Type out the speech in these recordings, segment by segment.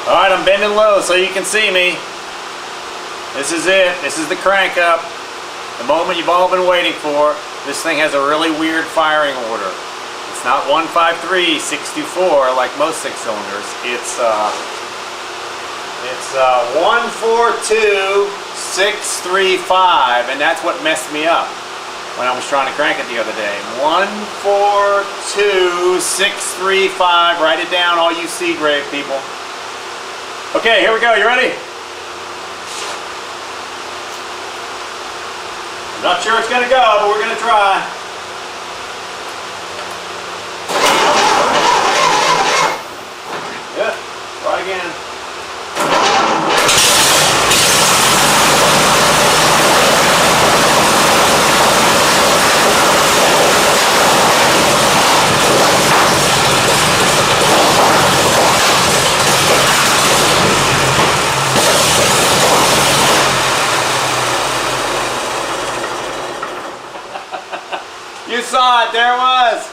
Alright, I'm bending low so you can see me. This is it. This is the crank up. The moment you've all been waiting for. This thing has a really weird firing order. It's not 153, 624 like most six cylinders. It's 142, 635, and that's what messed me up when I was trying to crank it the other day. 142, 635. Write it down, all you Seagrave people. Okay, here we go. You ready? I'm not sure it's going to go, but we're going to try. Yep, try again. You saw it, there it was.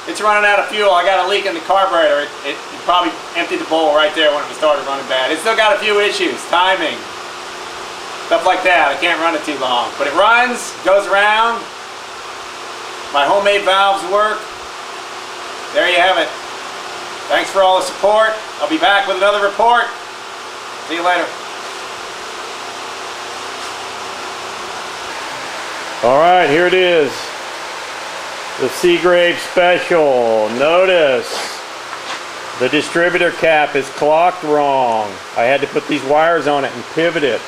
It's running out of fuel. I got a leak in the carburetor. It probably emptied the bowl right there when it started running bad. It's still got a few issues, timing, stuff like that. I can't run it too long, but it runs, goes around. My homemade valves work. There you have it. Thanks for all the support. I'll be back with another report. See you later. All right, here it is. The Seagrave special. Notice the distributor cap is clocked wrong. I had to put these wires on it and pivot it.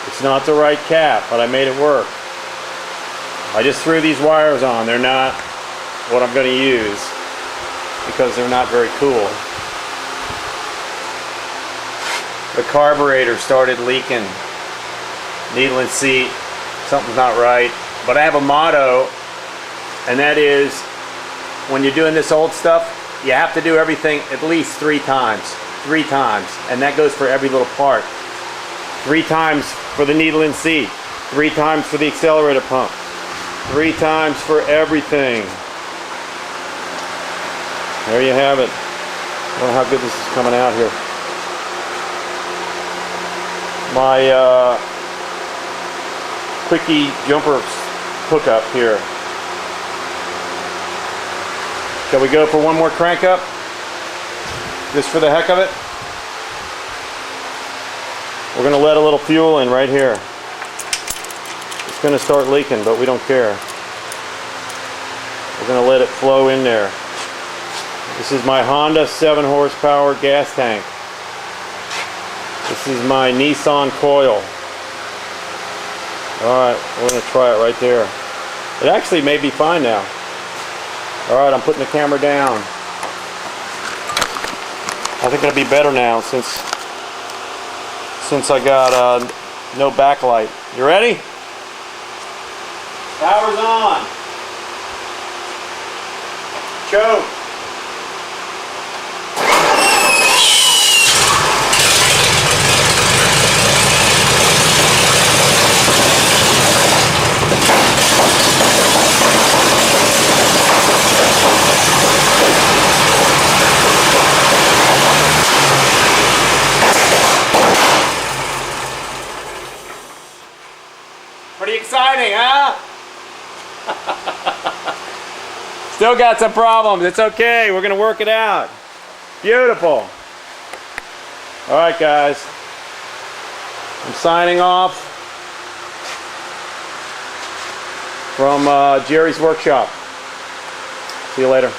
It's not the right cap, but I made it work. I just threw these wires on. They're not what I'm going to use because they're not very cool. The carburetor started leaking. Needle and seat. Something's not right. But I have a motto. And that is, when you're doing this old stuff, you have to do everything at least 3 times. 3 times. And that goes for every little part. 3 times for the needle and seat. 3 times for the accelerator pump. 3 times for everything. There you have it. I don't know how good this is coming out here. My quickie jumper hookup here. Shall we go for one more crank up? Just for the heck of it? We're going to let a little fuel in right here. It's going to start leaking, but we don't care. We're going to let it flow in there. This is my Honda 7 horsepower gas tank. This is my Nissan coil. Alright, we're going to try it right there. It actually may be fine now. Alright, I'm putting the camera down. I think it'll be better now since I got no backlight. You ready? Power's on. Choke. Pretty exciting, huh? Still got some problems. It's okay. We're going to work it out. Beautiful. All right, guys. I'm signing off from Jerry's workshop. See you later.